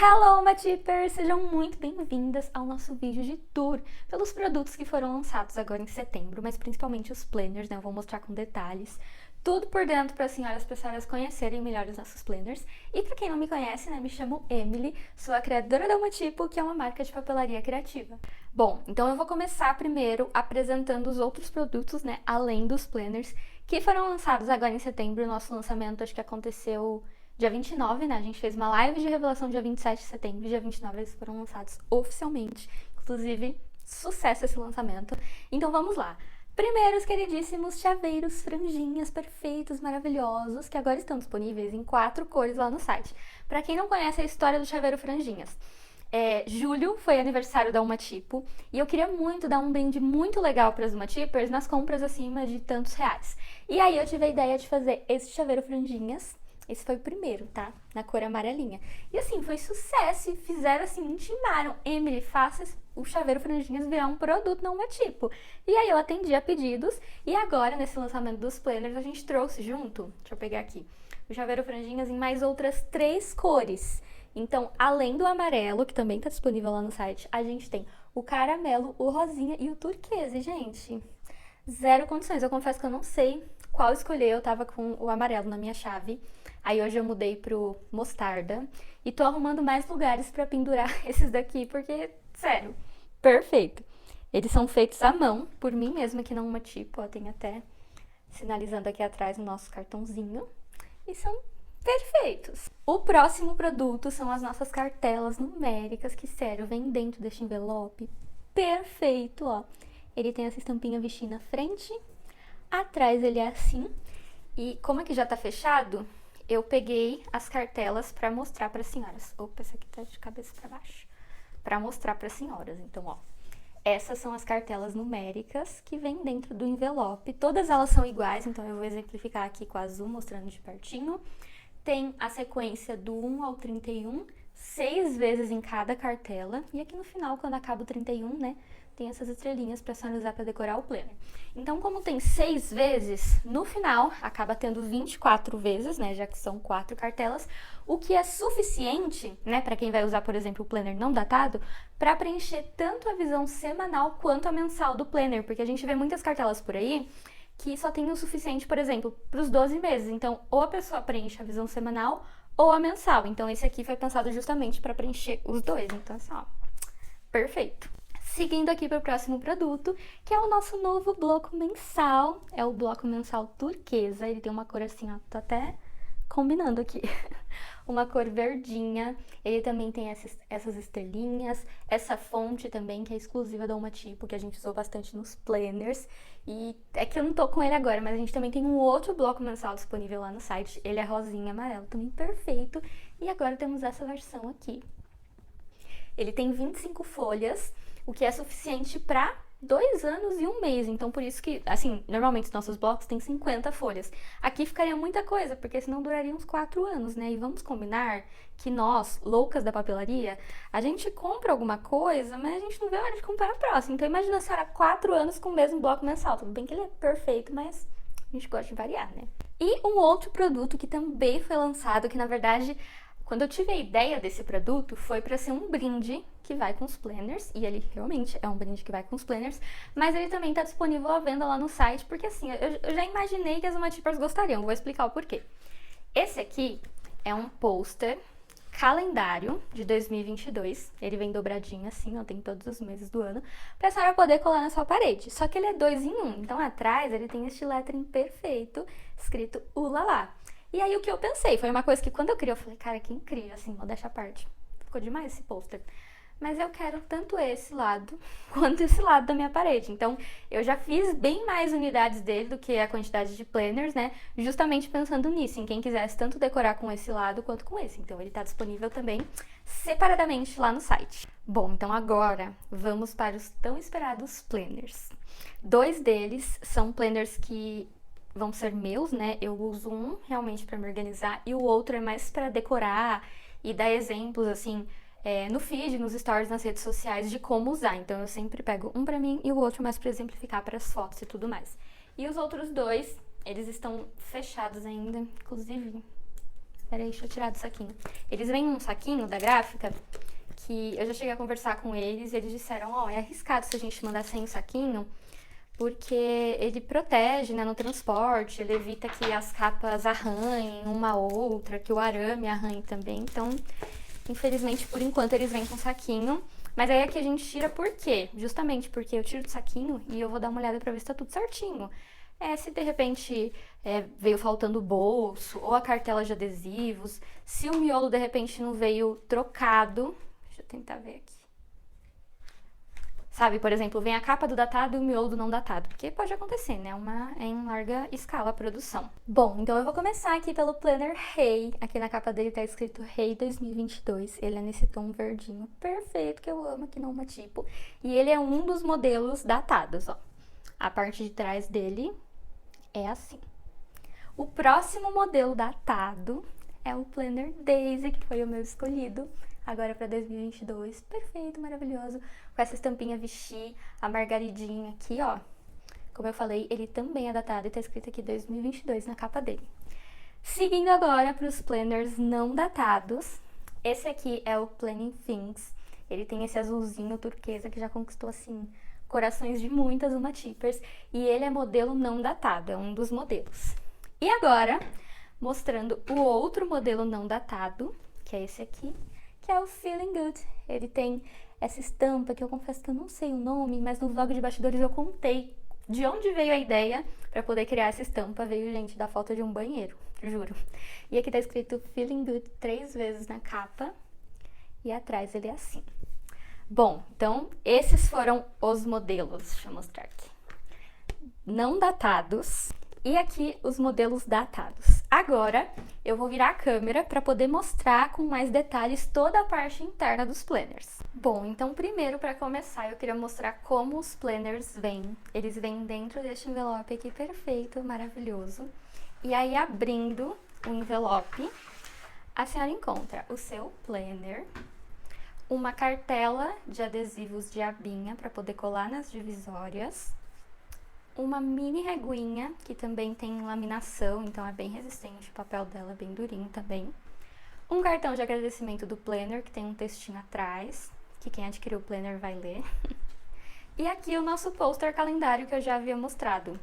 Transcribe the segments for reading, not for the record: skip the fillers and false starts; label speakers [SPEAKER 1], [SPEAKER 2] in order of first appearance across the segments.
[SPEAKER 1] Hello, Matipers! Sejam muito bem-vindas ao nosso vídeo de tour pelos produtos que foram lançados agora em setembro, mas principalmente os planners, né? Eu vou mostrar com detalhes tudo por dentro para as senhoras conhecerem melhor os nossos planners. E para quem não me conhece, né, me chamo Emily, sou a criadora da Umatipo, que é uma marca de papelaria criativa. Bom, então eu vou começar primeiro apresentando os outros produtos, né, além dos planners, que foram lançados agora em setembro. O nosso lançamento acho que aconteceu dia 29, né? A gente fez uma live de revelação dia 27 de setembro e dia 29 eles foram lançados oficialmente. Inclusive, sucesso esse lançamento. Então vamos lá. Primeiro, os queridíssimos chaveiros franjinhas perfeitos, maravilhosos, que agora estão disponíveis em 4 cores lá no site. Para quem não conhece a história do chaveiro franjinhas, julho foi aniversário da Umatipo e eu queria muito dar um brinde muito legal para as Umatipers nas compras acima de tantos reais. E aí eu tive a ideia de fazer esse chaveiro franjinhas. Esse foi o primeiro, tá? Na cor amarelinha. E assim, foi sucesso. E fizeram assim, intimaram. Emily, faça o chaveiro franjinhas virar um produto, não Umatipo. E aí eu atendi a pedidos. E agora, nesse lançamento dos planners, a gente trouxe junto, deixa eu pegar aqui, o chaveiro franjinhas em mais outras 3 cores. Então, além do amarelo, que também tá disponível lá no site, a gente tem o caramelo, o rosinha e o turquesa, gente. Zero condições. Eu confesso que eu não sei qual escolher. Eu tava com o amarelo na minha chave. Aí hoje eu mudei pro mostarda. E tô arrumando mais lugares pra pendurar esses daqui, porque, sério, perfeito. Eles são feitos à mão, por mim mesma, que não uma tipo. Ó, tem até sinalizando aqui atrás o nosso cartãozinho. E são perfeitos. O próximo produto são as nossas cartelas numéricas, que, sério, vem dentro deste envelope. Perfeito, ó. Ele tem essa estampinha Vichy na frente. Atrás ele é assim. E como aqui já tá fechado, eu peguei as cartelas pra mostrar para as senhoras. Opa, essa aqui tá de cabeça para baixo. Pra mostrar para as senhoras. Então, ó, essas são as cartelas numéricas que vêm dentro do envelope. Todas elas são iguais, então eu vou exemplificar aqui com a azul, mostrando de pertinho. Tem a sequência do 1 ao 31, 6 vezes em cada cartela. E aqui no final, quando acaba o 31, né, tem essas estrelinhas para a senhora usar para decorar o planner. Então, como tem 6 vezes, no final acaba tendo 24 vezes, né, já que são 4 cartelas, o que é suficiente, né, para quem vai usar, por exemplo, o planner não datado, para preencher tanto a visão semanal quanto a mensal do planner, porque a gente vê muitas cartelas por aí que só tem o suficiente, por exemplo, para os 12 meses. Então, ou a pessoa preenche a visão semanal ou a mensal. Então, esse aqui foi pensado justamente para preencher os dois. Então, assim, ó, perfeito. Seguindo aqui para o próximo produto, que é o nosso novo bloco mensal. É o bloco mensal turquesa. Ele tem uma cor assim, ó, tô até combinando aqui. Uma cor verdinha. Ele também tem essas estrelinhas, essa fonte também, que é exclusiva da Umatipo, que a gente usou bastante nos planners. E é que eu não tô com ele agora, mas a gente também tem um outro bloco mensal disponível lá no site. Ele é rosinha e amarelo, também perfeito. E agora temos essa versão aqui. Ele tem 25 folhas, o que é suficiente para 2 anos e 1 mês. Então, por isso que, assim, normalmente os nossos blocos têm 50 folhas. Aqui ficaria muita coisa, porque senão duraria uns 4 anos, né? E vamos combinar que nós, loucas da papelaria, a gente compra alguma coisa, mas a gente não vê a hora de comprar a próxima. Então, imagina a senhora 4 anos com o mesmo bloco mensal. Tudo bem que ele é perfeito, mas a gente gosta de variar, né? E um outro produto que também foi lançado, que na verdade, quando eu tive a ideia desse produto, foi para ser um brinde que vai com os planners, e ele realmente é um brinde que vai com os planners, mas ele também está disponível à venda lá no site, porque assim, eu já imaginei que as Umatipers gostariam, vou explicar o porquê. Esse aqui é um pôster calendário de 2022, ele vem dobradinho assim, ó, tem todos os meses do ano, pra senhora poder colar na sua parede, só que ele é 2 em 1, então atrás ele tem este lettering perfeito, escrito Ulalá. E aí o que eu pensei, foi uma coisa que quando eu criei, eu falei, cara, que incrível, assim, modéstia à parte, ficou demais esse pôster. Mas eu quero tanto esse lado quanto esse lado da minha parede. Então, eu já fiz bem mais unidades dele do que a quantidade de planners, né? Justamente pensando nisso, em quem quisesse tanto decorar com esse lado quanto com esse. Então, ele tá disponível também separadamente lá no site. Bom, então agora vamos para os tão esperados planners. 2 deles são planners que vão ser meus, né? Eu uso um realmente para me organizar e o outro é mais para decorar e dar exemplos, assim, no feed, nos stories, nas redes sociais de como usar. Então eu sempre pego um pra mim e o outro mais pra exemplificar para as fotos e tudo mais. E os outros 2, eles estão fechados ainda, inclusive Peraí, deixa eu tirar do saquinho. Eles vêm num saquinho da gráfica que eu já cheguei a conversar com eles e eles disseram, ó, é arriscado se a gente mandar sem o saquinho, porque ele protege, né, no transporte, ele evita que as capas arranhem uma outra, que o arame arranhe também. Então, infelizmente, por enquanto, eles vêm com saquinho. Mas aí aqui a gente tira por quê? Justamente porque eu tiro do saquinho e eu vou dar uma olhada pra ver se tá tudo certinho. Se de repente veio faltando o bolso ou a cartela de adesivos, se o miolo de repente não veio trocado. Deixa eu tentar ver aqui. Sabe, por exemplo, vem a capa do datado e o miolo do não datado, porque pode acontecer, né? É em larga escala a produção. Bom, então eu vou começar aqui pelo Planner Hey. Aqui na capa dele tá escrito Hey 2022. Ele é nesse tom verdinho perfeito que eu amo aqui no Tipo. E ele é um dos modelos datados, ó. A parte de trás dele é assim. O próximo modelo datado é o Planner Daisy, que foi o meu escolhido agora para 2022. Perfeito, maravilhoso. Com essa estampinha Vichy, a margaridinha aqui, ó. Como eu falei, ele também é datado e tá escrito aqui 2022 na capa dele. Seguindo agora para os planners não datados. Esse aqui é o Planning Things. Ele tem esse azulzinho turquesa que já conquistou, assim, corações de muitas Uma-Tippers. E ele é modelo não datado, é um dos modelos. E agora, mostrando o outro modelo não datado, que é esse aqui, que é o Feeling Good. Ele tem essa estampa que eu confesso que eu não sei o nome, mas no vlog de bastidores eu contei de onde veio a ideia para poder criar essa estampa. Veio, gente, da falta de um banheiro, juro. E aqui tá escrito Feeling Good 3 vezes na capa e atrás ele é assim. Bom, então esses foram os modelos, deixa eu mostrar aqui, não datados. E aqui os modelos datados. Agora eu vou virar a câmera para poder mostrar com mais detalhes toda a parte interna dos planners. Bom, então primeiro, para começar, eu queria mostrar como os planners vêm. Eles vêm dentro deste envelope aqui perfeito, maravilhoso. E aí, abrindo o envelope, a senhora encontra o seu planner, uma cartela de adesivos de abinha para poder colar nas divisórias, uma mini reguinha, que também tem laminação, então é bem resistente, o papel dela é bem durinho também. Um cartão de agradecimento do planner, que tem um textinho atrás, que quem adquiriu o planner vai ler. E aqui o nosso pôster calendário que eu já havia mostrado,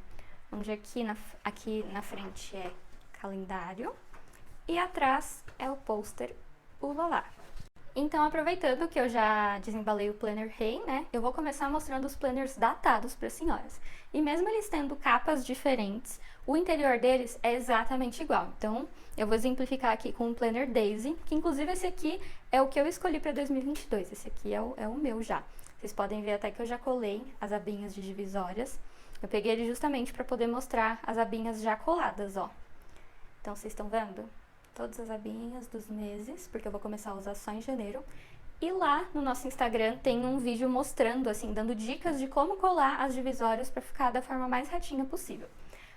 [SPEAKER 1] onde aqui na frente é calendário e atrás é o pôster Ulalá. Então, aproveitando que eu já desembalei o Planner Hey, né, eu vou começar mostrando os planners datados para as senhoras. E mesmo eles tendo capas diferentes, o interior deles é exatamente igual. Então, eu vou exemplificar aqui com o Planner Daisy, que inclusive esse aqui é o que eu escolhi para 2022. Esse aqui é o meu já. Vocês podem ver até que eu já colei as abinhas de divisórias. Eu peguei ele justamente para poder mostrar as abinhas já coladas, ó. Então, vocês estão vendo? Todas as abinhas dos meses, porque eu vou começar a usar só em janeiro. E lá no nosso Instagram tem um vídeo mostrando, assim, dando dicas de como colar as divisórias para ficar da forma mais retinha possível.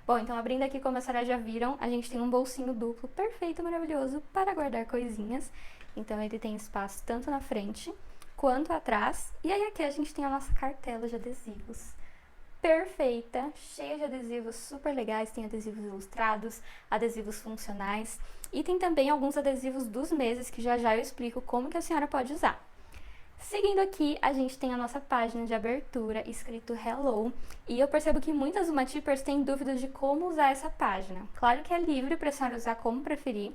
[SPEAKER 1] Bom, então abrindo aqui, como a senhora já viram, a gente tem um bolsinho duplo perfeito, maravilhoso, para guardar coisinhas. Então ele tem espaço tanto na frente quanto atrás. E aí aqui a gente tem a nossa cartela de adesivos. Perfeita, cheia de adesivos super legais, tem adesivos ilustrados, adesivos funcionais e tem também alguns adesivos dos meses que já eu explico como que a senhora pode usar. Seguindo aqui, a gente tem a nossa página de abertura escrito Hello e eu percebo que muitas Uma-Tippers têm dúvidas de como usar essa página. Claro que é livre para a senhora usar como preferir,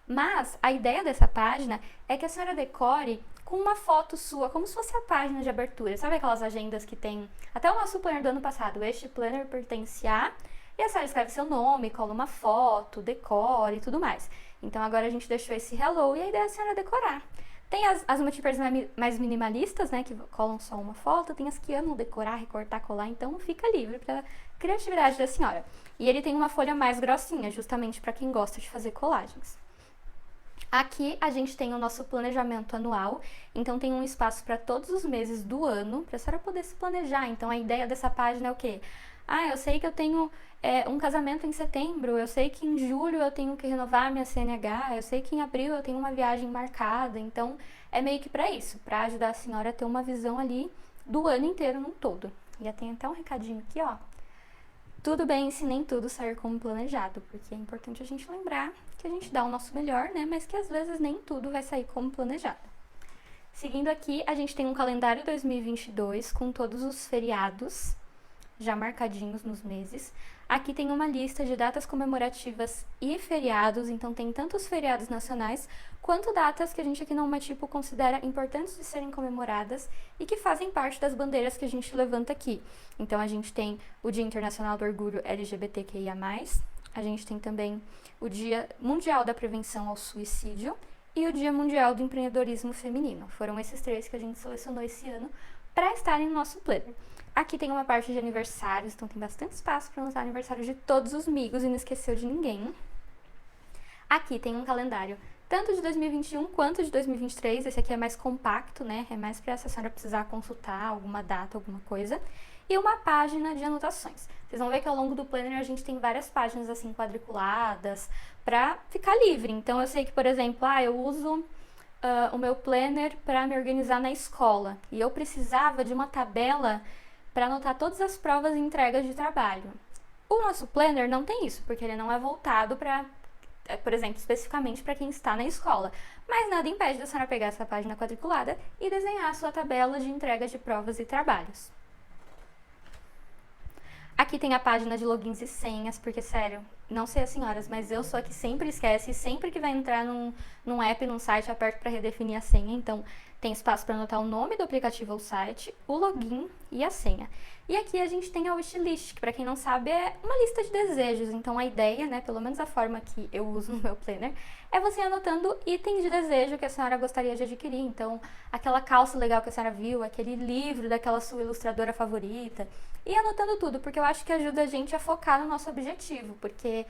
[SPEAKER 1] mas a ideia dessa página é que a senhora decore com uma foto sua, como se fosse a página de abertura. Sabe aquelas agendas que tem até o nosso planner do ano passado? Este planner pertence a... E a senhora escreve seu nome, cola uma foto, decore e tudo mais. Então agora a gente deixou esse hello e a ideia é a senhora decorar. Tem as Uma-Tippers mais minimalistas, né, que colam só uma foto. Tem as que amam decorar, recortar, colar. Então fica livre para criatividade da senhora. E ele tem uma folha mais grossinha, justamente para quem gosta de fazer colagens. Aqui a gente tem o nosso planejamento anual, então tem um espaço para todos os meses do ano, para a senhora poder se planejar. Então a ideia dessa página é o quê? Ah, eu sei que eu tenho um casamento em setembro, eu sei que em julho eu tenho que renovar minha CNH, eu sei que em abril eu tenho uma viagem marcada. Então é meio que para isso, para ajudar a senhora a ter uma visão ali do ano inteiro num todo. E tem até um recadinho aqui, ó. Tudo bem se nem tudo sair como planejado, porque é importante a gente lembrar que que a gente dá o nosso melhor, né? Mas que às vezes nem tudo vai sair como planejado. Seguindo aqui, a gente tem um calendário 2022 com todos os feriados já marcadinhos nos meses. Aqui tem uma lista de datas comemorativas e feriados, então tem tanto os feriados nacionais quanto datas que a gente aqui na Uma Tipo considera importantes de serem comemoradas e que fazem parte das bandeiras que a gente levanta aqui. Então a gente tem o Dia Internacional do Orgulho LGBTQIA+, a gente tem também o Dia Mundial da Prevenção ao Suicídio e o Dia Mundial do Empreendedorismo Feminino. Foram esses 3 que a gente selecionou esse ano para estarem no nosso planner. Aqui tem uma parte de aniversários, então tem bastante espaço para anotar aniversário de todos os amigos e não esqueceu de ninguém. Aqui tem um calendário tanto de 2021 quanto de 2023, esse aqui é mais compacto, né? É mais para se a senhora precisar consultar alguma data, alguma coisa. E uma página de anotações. Vocês vão ver que ao longo do planner a gente tem várias páginas assim quadriculadas para ficar livre. Então eu sei que, por exemplo, eu uso o meu planner para me organizar na escola e eu precisava de uma tabela para anotar todas as provas e entregas de trabalho. O nosso planner não tem isso, porque ele não é voltado para, por exemplo, especificamente para quem está na escola. Mas nada impede da senhora pegar essa página quadriculada e desenhar a sua tabela de entrega de provas e trabalhos. Aqui tem a página de logins e senhas, porque, sério, não sei as senhoras, mas eu sou a que sempre esquece, e sempre que vai entrar num app, num site, eu aperto para redefinir a senha. Então, tem espaço para anotar o nome do aplicativo ou site, o login e a senha. E aqui a gente tem a wishlist, que para quem não sabe é uma lista de desejos. Então, a ideia, né, pelo menos a forma que eu uso no meu planner, é você anotando itens de desejo que a senhora gostaria de adquirir. Então, aquela calça legal que a senhora viu, aquele livro daquela sua ilustradora favorita. E anotando tudo, porque eu acho que ajuda a gente a focar no nosso objetivo, porque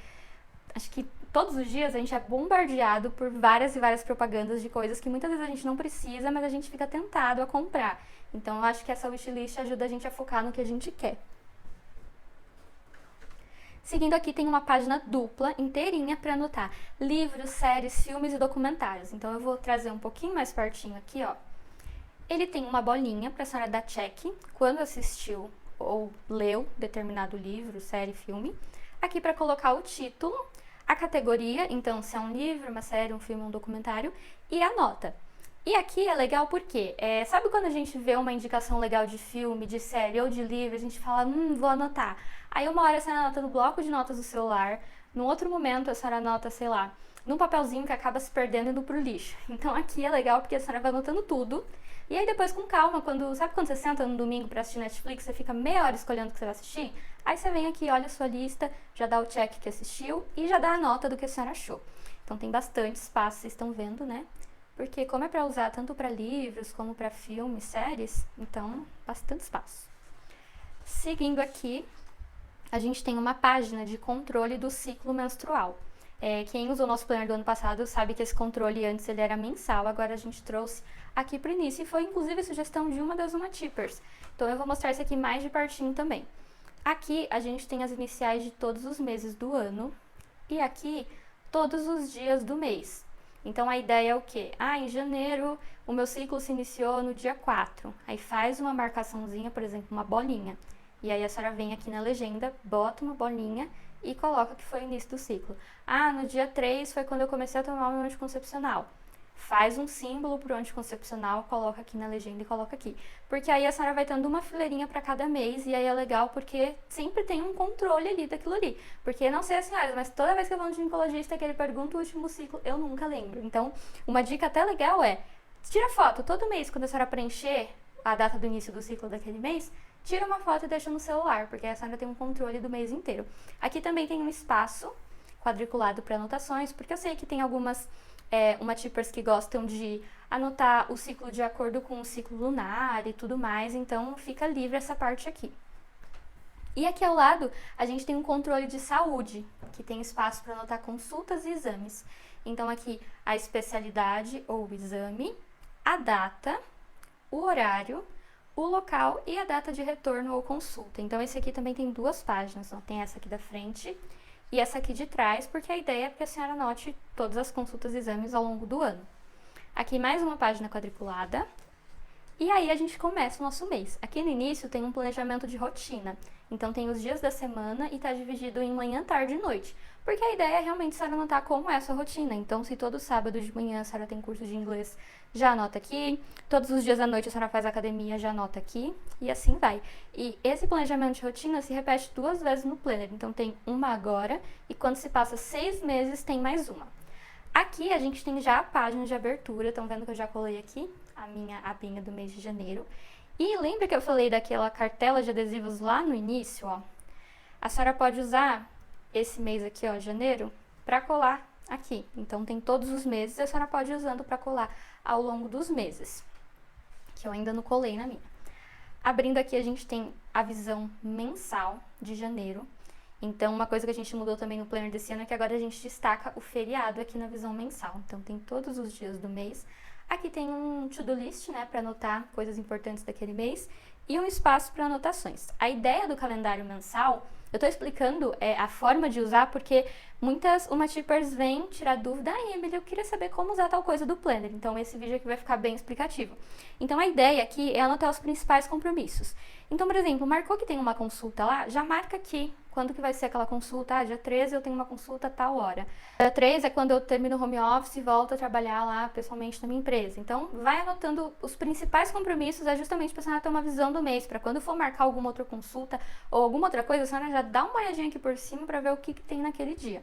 [SPEAKER 1] acho que todos os dias a gente é bombardeado por várias e várias propagandas de coisas que muitas vezes a gente não precisa, mas a gente fica tentado a comprar. Então eu acho que essa wishlist ajuda a gente a focar no que a gente quer. Seguindo aqui tem uma página dupla, inteirinha, para anotar livros, séries, filmes e documentários. Então eu vou trazer um pouquinho mais pertinho aqui, ó. Ele tem uma bolinha para a senhora dar check quando assistiu ou leu determinado livro, série, filme. Aqui para colocar o título, a categoria, então se é um livro, uma série, um filme, um documentário, e a nota. E aqui é legal porque, sabe quando a gente vê uma indicação legal de filme, de série ou de livro, a gente fala, vou anotar. Aí uma hora a senhora anota no bloco de notas do celular, no outro momento a senhora anota, sei lá, num papelzinho que acaba se perdendo e indo pro lixo. Então aqui é legal porque a senhora vai anotando tudo. E aí depois com calma, sabe quando você senta no domingo pra assistir Netflix, você fica meia hora escolhendo o que você vai assistir? Aí você vem aqui, olha a sua lista, já dá o check que assistiu e já dá a nota do que a senhora achou. Então tem bastante espaço, vocês estão vendo, né? Porque como é pra usar tanto pra livros como pra filmes, séries, então bastante espaço. Seguindo aqui, a gente tem uma página de controle do ciclo menstrual. Quem usou o nosso planner do ano passado sabe que esse controle antes ele era mensal, agora a gente trouxe aqui pro início e foi inclusive a sugestão de uma das Uma Tippers. Então eu vou mostrar isso aqui mais de pertinho também. Aqui a gente tem as iniciais de todos os meses do ano e aqui todos os dias do mês. Então a ideia é o quê? Em janeiro o meu ciclo se iniciou no dia 4. Aí faz uma marcaçãozinha, por exemplo, uma bolinha. E aí a senhora vem aqui na legenda, bota uma bolinha e coloca que foi o início do ciclo. No dia 3 foi quando eu comecei a tomar o meu anticoncepcional. Faz um símbolo pro anticoncepcional, coloca aqui na legenda e coloca aqui. Porque aí a senhora vai tendo uma fileirinha para cada mês e aí é legal porque sempre tem um controle ali daquilo ali. Porque não sei as senhoras, mas toda vez que eu vou no ginecologista que ele pergunta o último ciclo, eu nunca lembro. Então, uma dica até legal é, tira foto todo mês quando a senhora preencher a data do início do ciclo daquele mês, tira uma foto e deixa no celular, porque a senhora tem um controle do mês inteiro. Aqui também tem um espaço quadriculado para anotações, porque eu sei que tem algumas Uma Tippers que gostam de anotar o ciclo de acordo com o ciclo lunar e tudo mais, então fica livre essa parte aqui. E aqui ao lado a gente tem um controle de saúde, que tem espaço para anotar consultas e exames. Então aqui a especialidade ou o exame, a data, o horário, o local e a data de retorno ou consulta. Então esse aqui também tem duas páginas, ó. Tem essa aqui da frente e essa aqui de trás, porque a ideia é que a senhora anote todas as consultas e exames ao longo do ano. Aqui mais uma página quadriculada E aí a gente começa o nosso mês. Aqui no início tem um planejamento de rotina. Então tem os dias da semana e está dividido em manhã, tarde e noite. Porque a ideia é realmente a senhora anotar como é a sua rotina. Então, se todo sábado de manhã a senhora tem curso de inglês, já anota aqui. Todos os dias à noite a senhora faz academia, já anota aqui. E assim vai. E esse planejamento de rotina se repete 2 vezes no planner. Então tem uma agora e quando se passa 6 meses tem mais uma. Aqui a gente tem já a página de abertura. Estão vendo que eu já colei aqui a minha abinha do mês de janeiro. E lembra que eu falei daquela cartela de adesivos lá no início, ó? A senhora pode usar esse mês aqui, ó, janeiro, para colar aqui. Então tem todos os meses e a senhora pode ir usando para colar ao longo dos meses, que eu ainda não colei na minha. Abrindo aqui a gente tem a visão mensal de janeiro. Então uma coisa que a gente mudou também no planner desse ano é que agora a gente destaca o feriado aqui na visão mensal. Então tem todos os dias do mês. Aqui tem um to-do list, né, para anotar coisas importantes daquele mês e um espaço para anotações. A ideia do calendário mensal, eu estou explicando a forma de usar porque muitas UmaTippers vêm tirar dúvida. Emily, eu queria saber como usar tal coisa do planner. Então esse vídeo aqui vai ficar bem explicativo. Então a ideia aqui é anotar os principais compromissos. Então, por exemplo, marcou que tem uma consulta lá, já marca aqui quando que vai ser aquela consulta. Dia 13 eu tenho uma consulta a tal hora. Dia 3 é quando eu termino o home office e volto a trabalhar lá pessoalmente na minha empresa. Então, vai anotando os principais compromissos, é justamente para a senhora ter uma visão do mês, para quando for marcar alguma outra consulta ou alguma outra coisa, a senhora já dá uma olhadinha aqui por cima para ver o que tem naquele dia.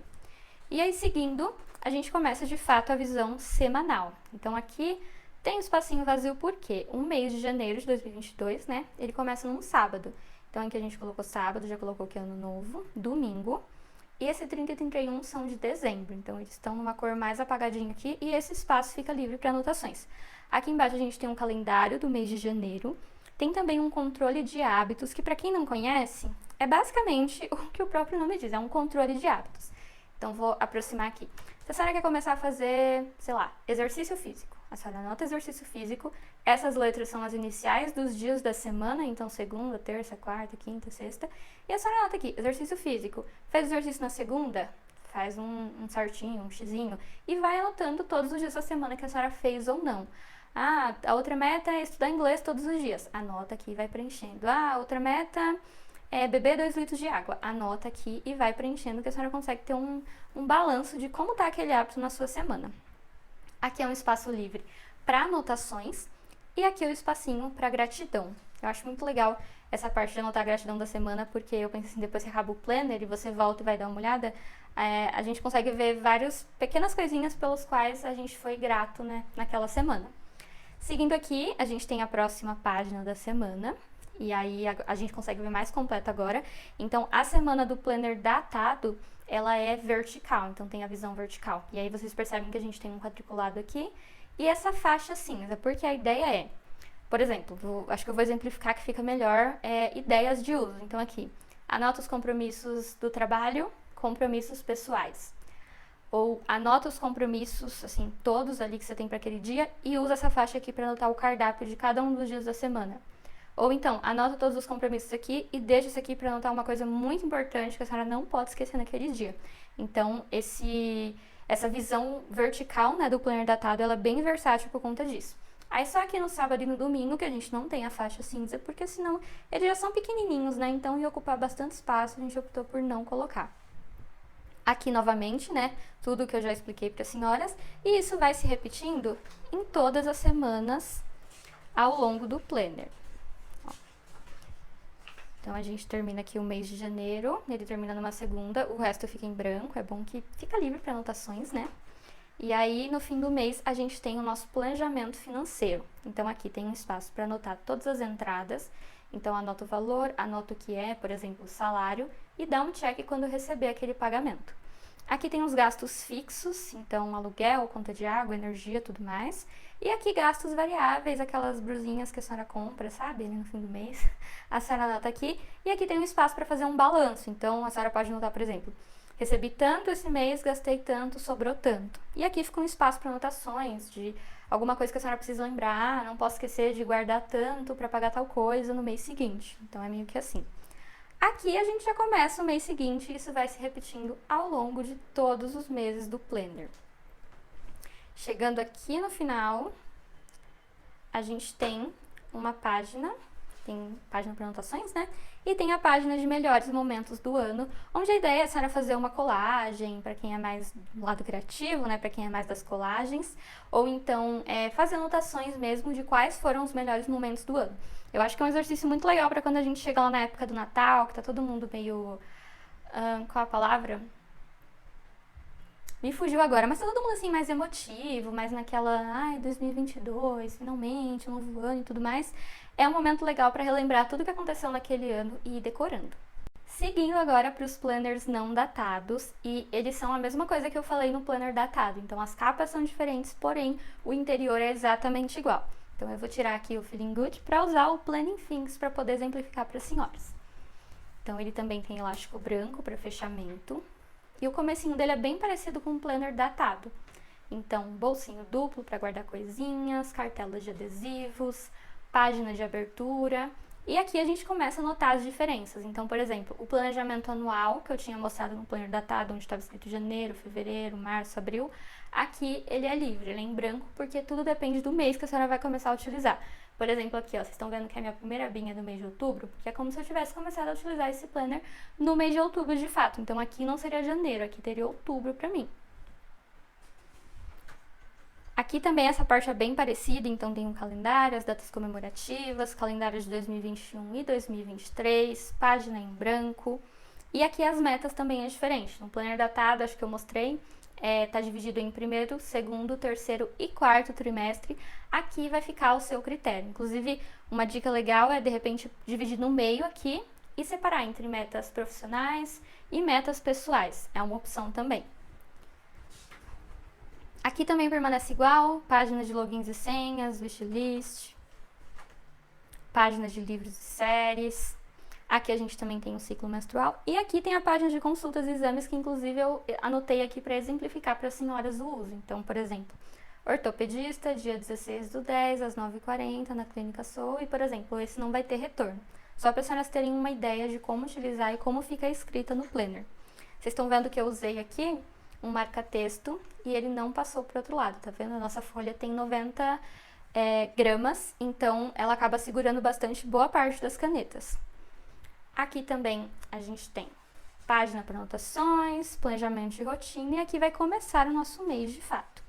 [SPEAKER 1] E aí, seguindo, a gente começa de fato a visão semanal. Então, aqui tem um espacinho vazio porque um mês de janeiro de 2022, né, ele começa num sábado. Então, aqui a gente colocou sábado, já colocou aqui ano novo, domingo. E esse 30 e 31 são de dezembro. Então, eles estão numa cor mais apagadinha aqui e esse espaço fica livre para anotações. Aqui embaixo a gente tem um calendário do mês de janeiro. Tem também um controle de hábitos, que para quem não conhece, é basicamente o que o próprio nome diz, é um controle de hábitos. Então, vou aproximar aqui. Se a senhora quer começar a fazer, sei lá, exercício físico, a senhora anota exercício físico. Essas letras são as iniciais dos dias da semana, então segunda, terça, quarta, quinta, sexta. E a senhora anota aqui, exercício físico. Fez exercício na segunda? Faz um certinho, um xizinho. E vai anotando todos os dias da semana que a senhora fez ou não. Ah, a outra meta é estudar inglês todos os dias. Anota aqui e vai preenchendo. Ah, a outra meta é beber 2 litros de água. Anota aqui e vai preenchendo, que a senhora consegue ter um balanço de como está aquele hábito na sua semana. Aqui é um espaço livre para anotações e aqui é o espacinho para gratidão. Eu acho muito legal essa parte de anotar a gratidão da semana, porque eu penso assim, depois que acaba o planner e você volta e vai dar uma olhada, a gente consegue ver várias pequenas coisinhas pelos quais a gente foi grato, né, naquela semana. Seguindo aqui, a gente tem a próxima página da semana. E aí a gente consegue ver mais completo agora. Então, a semana do planner datado, ela é vertical, então tem a visão vertical. E aí vocês percebem que a gente tem um quadriculado aqui e essa faixa cinza, porque a ideia é, por exemplo, acho que eu vou exemplificar que fica melhor, ideias de uso. Então aqui, anota os compromissos do trabalho, compromissos pessoais. Ou anota os compromissos, assim, todos ali que você tem para aquele dia e usa essa faixa aqui para anotar o cardápio de cada um dos dias da semana. Ou então, anota todos os compromissos aqui e deixa isso aqui para anotar uma coisa muito importante que a senhora não pode esquecer naquele dia. Então, essa visão vertical, né, do planner datado, ela é bem versátil por conta disso. Aí só aqui no sábado e no domingo que a gente não tem a faixa cinza, porque senão eles já são pequenininhos, né? Então ia ocupar bastante espaço, a gente optou por não colocar. Aqui novamente, né, tudo que eu já expliquei para as senhoras, e isso vai se repetindo em todas as semanas ao longo do planner. Então, a gente termina aqui o mês de janeiro, ele termina numa segunda, o resto fica em branco, é bom que fica livre para anotações, né? E aí, no fim do mês, a gente tem o nosso planejamento financeiro. Então, aqui tem um espaço para anotar todas as entradas. Então, anota o valor, anota o que é, por exemplo, o salário, e dá um check quando receber aquele pagamento. Aqui tem os gastos fixos, então aluguel, conta de água, energia, tudo mais. E aqui gastos variáveis, aquelas brusinhas que a senhora compra, sabe, no fim do mês. A senhora anota aqui. E aqui tem um espaço para fazer um balanço. Então, a senhora pode anotar, por exemplo, recebi tanto esse mês, gastei tanto, sobrou tanto. E aqui fica um espaço para anotações de alguma coisa que a senhora precisa lembrar. Não posso esquecer de guardar tanto para pagar tal coisa no mês seguinte. Então, é meio que assim. Aqui a gente já começa o mês seguinte e isso vai se repetindo ao longo de todos os meses do planner. Chegando aqui no final, a gente tem uma página, tem página para anotações, né? E tem a página de melhores momentos do ano, onde a ideia é a senhora fazer uma colagem, para quem é mais do lado criativo, né? Para quem é mais das colagens, ou então fazer anotações mesmo de quais foram os melhores momentos do ano. Eu acho que é um exercício muito legal para quando a gente chega lá na época do Natal, que tá todo mundo meio... qual a palavra? Me fugiu agora, mas tá todo mundo assim mais emotivo, mais naquela, ai, 2022, finalmente, um novo ano e tudo mais. É um momento legal para relembrar tudo que aconteceu naquele ano e ir decorando. Seguindo agora para os planners não datados, e eles são a mesma coisa que eu falei no planner datado. Então as capas são diferentes, porém o interior é exatamente igual. Então eu vou tirar aqui o Feeling Good para usar o Planning Things para poder exemplificar para as senhoras. Então ele também tem elástico branco para fechamento. E o comecinho dele é bem parecido com um planner datado. Então, bolsinho duplo para guardar coisinhas, cartelas de adesivos, página de abertura. E aqui a gente começa a notar as diferenças. Então, por exemplo, o planejamento anual, que eu tinha mostrado no planner datado, onde estava escrito janeiro, fevereiro, março, abril, aqui ele é livre, ele é em branco, porque tudo depende do mês que a senhora vai começar a utilizar. Por exemplo, aqui, ó, vocês estão vendo que é a minha primeira abinha do mês de outubro, porque é como se eu tivesse começado a utilizar esse planner no mês de outubro, de fato. Então, aqui não seria janeiro, aqui teria outubro pra mim. Aqui também essa parte é bem parecida, então tem um calendário, as datas comemorativas, calendário de 2021 e 2023, página em branco. E aqui as metas também é diferente. No planner datado, acho que eu mostrei, tá dividido em primeiro, segundo, terceiro e quarto trimestre. Aqui vai ficar o seu critério. Inclusive, uma dica legal é, de repente, dividir no meio aqui e separar entre metas profissionais e metas pessoais. É uma opção também. Aqui também permanece igual, páginas de logins e senhas, wishlist, páginas de livros e séries. Aqui a gente também tem o ciclo menstrual. E aqui tem a página de consultas e exames, que inclusive eu anotei aqui para exemplificar para as senhoras o uso. Então, por exemplo, ortopedista, dia 16/10, às 9h40, na Clínica Sou. E, por exemplo, esse não vai ter retorno. Só para as senhoras terem uma ideia de como utilizar e como fica escrita no planner. Vocês estão vendo que eu usei aqui um marca-texto e ele não passou para o outro lado, tá vendo? A nossa folha tem 90 gramas, então ela acaba segurando bastante boa parte das canetas. Aqui também a gente tem página para anotações, planejamento de rotina, e aqui vai começar o nosso mês de fato.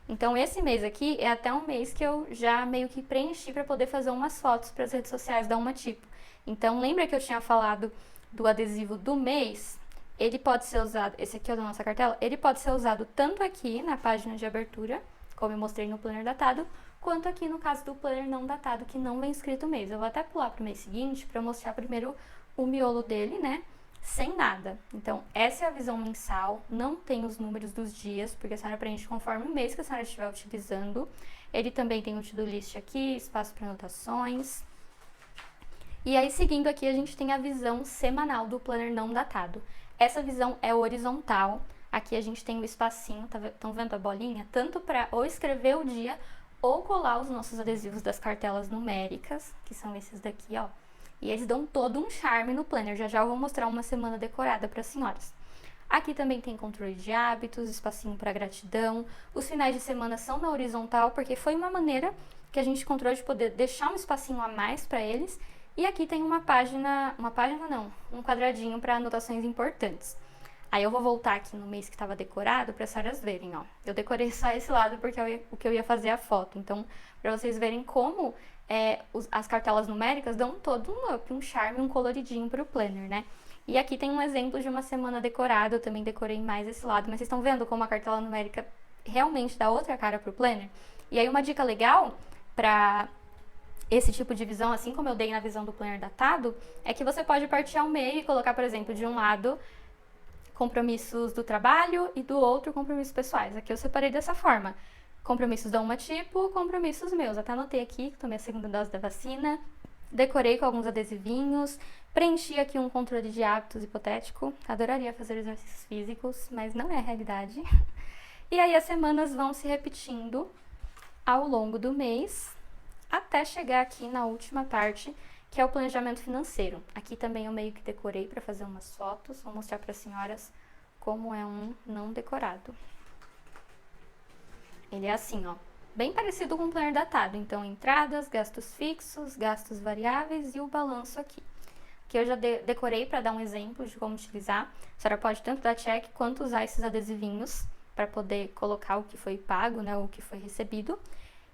[SPEAKER 1] Então esse mês aqui é até um mês que eu já meio que preenchi para poder fazer umas fotos para as redes sociais da Uma Tipo. Então lembra que eu tinha falado do adesivo do mês? Ele pode ser usado, esse aqui é o da nossa cartela, ele pode ser usado tanto aqui na página de abertura, como eu mostrei no planner datado, quanto aqui no caso do planner não datado, que não vem escrito mês. Eu vou até pular para o mês seguinte para mostrar primeiro o miolo dele, né, sem nada. Então, essa é a visão mensal, não tem os números dos dias, porque a senhora preenche conforme o mês que a senhora estiver utilizando. Ele também tem o to-do list aqui, espaço para anotações. E aí, seguindo aqui, a gente tem a visão semanal do planner não datado. Essa visão é horizontal. Aqui a gente tem o espacinho, estão vendo a bolinha? Tanto para ou escrever o dia ou colar os nossos adesivos das cartelas numéricas, que são esses daqui, ó. E eles dão todo um charme no planner. Já já eu vou mostrar uma semana decorada para as senhoras. Aqui também tem controle de hábitos, espacinho para gratidão. Os finais de semana são na horizontal, porque foi uma maneira que a gente encontrou de poder deixar um espacinho a mais para eles. E aqui tem um quadradinho para anotações importantes. Aí eu vou voltar aqui no mês que estava decorado para as senhoras verem, ó. Eu decorei só esse lado porque o que eu ia fazer é a foto. Então, para vocês verem como as cartelas numéricas dão todo um up, um charme, um coloridinho para o planner, né? E aqui tem um exemplo de uma semana decorada, eu também decorei mais esse lado, mas vocês estão vendo como a cartela numérica realmente dá outra cara pro planner? E aí uma dica legal para esse tipo de visão, assim como eu dei na visão do planner datado, é que você pode partir ao meio e colocar, por exemplo, de um lado compromissos do trabalho e do outro compromissos pessoais. Aqui eu separei dessa forma. Compromissos da Uma Tipo, compromissos meus. Até anotei aqui que tomei a segunda dose da vacina, decorei com alguns adesivinhos, preenchi aqui um controle de hábitos hipotético. Adoraria fazer exercícios físicos, mas não é a realidade. E aí as semanas vão se repetindo ao longo do mês, até chegar aqui na última parte, que é o planejamento financeiro. Aqui também eu meio que decorei para fazer umas fotos, vou mostrar para as senhoras como é um não decorado. Ele é assim, ó. bem parecido com um planner datado. Então, entradas, gastos fixos, gastos variáveis e o balanço aqui. Que eu já decorei para dar um exemplo de como utilizar. A senhora pode tanto dar check quanto usar esses adesivinhos para poder colocar o que foi pago, né, o que foi recebido.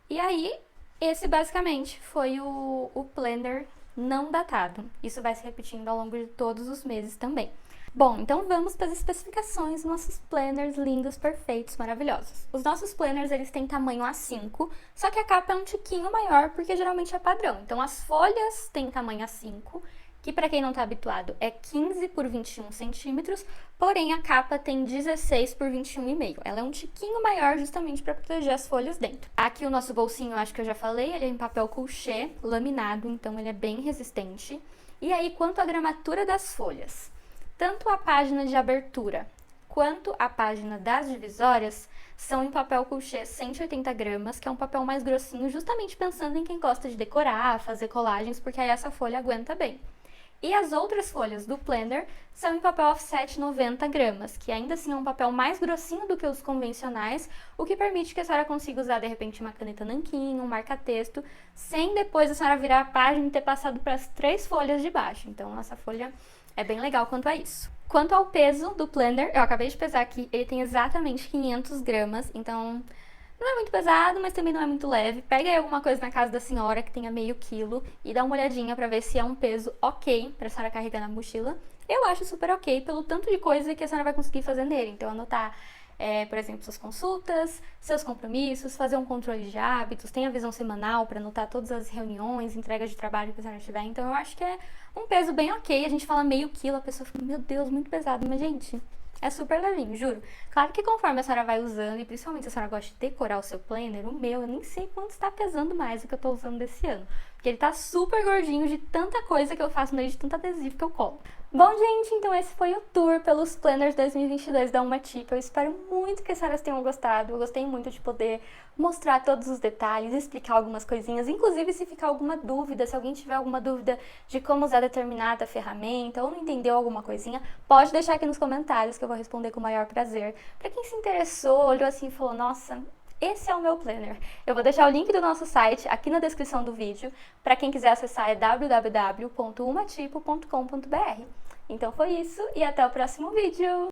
[SPEAKER 1] E aí, esse basicamente foi o planner não datado. Isso vai se repetindo ao longo de todos os meses também. Bom, então vamos para as especificações dos nossos planners lindos, perfeitos, maravilhosos. Os nossos planners, eles têm tamanho A5, só que a capa é um tiquinho maior, porque geralmente é padrão. Então, as folhas têm tamanho A5, que para quem não está habituado é 15 por 21 centímetros, porém a capa tem 16 por 21,5. Ela é um tiquinho maior justamente para proteger as folhas dentro. Aqui o nosso bolsinho, acho que eu já falei, ele é em papel couché laminado, então ele é bem resistente. E aí, quanto à gramatura das folhas, tanto a página de abertura quanto a página das divisórias são em papel couché 180 gramas, que é um papel mais grossinho, justamente pensando em quem gosta de decorar, fazer colagens, porque aí essa folha aguenta bem. E as outras folhas do planner são em papel offset 90 gramas, que ainda assim é um papel mais grossinho do que os convencionais, o que permite que a senhora consiga usar de repente uma caneta nanquim, um marca-texto, sem depois a senhora virar a página e ter passado para as 3 folhas de baixo. Então essa folha é bem legal quanto a isso. Quanto ao peso do planner, eu acabei de pesar aqui, ele tem exatamente 500 gramas, então não é muito pesado, mas também não é muito leve. Pega aí alguma coisa na casa da senhora que tenha meio quilo e dá uma olhadinha pra ver se é um peso ok pra senhora carregar na mochila. Eu acho super ok pelo tanto de coisa que a senhora vai conseguir fazer nele. Então, anotar, por exemplo, suas consultas, seus compromissos, fazer um controle de hábitos, tem a visão semanal pra anotar todas as reuniões, entregas de trabalho que a senhora tiver. Então, eu acho que é um peso bem ok. A gente fala meio quilo, a pessoa fica, meu Deus, muito pesado. Mas, gente, é super levinho, juro. Claro que conforme a senhora vai usando, e principalmente se a senhora gosta de decorar o seu planner, o meu, eu nem sei quanto está pesando mais do que eu tô usando desse ano. Porque ele tá super gordinho de tanta coisa que eu faço nele, de tanto adesivo que eu colo. Bom, gente, então esse foi o tour pelos planners 2022 da Uma Tipo. Eu espero muito que as senhoras tenham gostado. Eu gostei muito de poder mostrar todos os detalhes, explicar algumas coisinhas. Inclusive, se ficar alguma dúvida, se alguém tiver alguma dúvida de como usar determinada ferramenta ou não entendeu alguma coisinha, pode deixar aqui nos comentários que eu vou responder com o maior prazer. Pra quem se interessou, olhou assim e falou, nossa, esse é o meu planner. Eu vou deixar o link do nosso site aqui na descrição do vídeo. Para quem quiser acessar é www.umatipo.com.br. Então foi isso e até o próximo vídeo!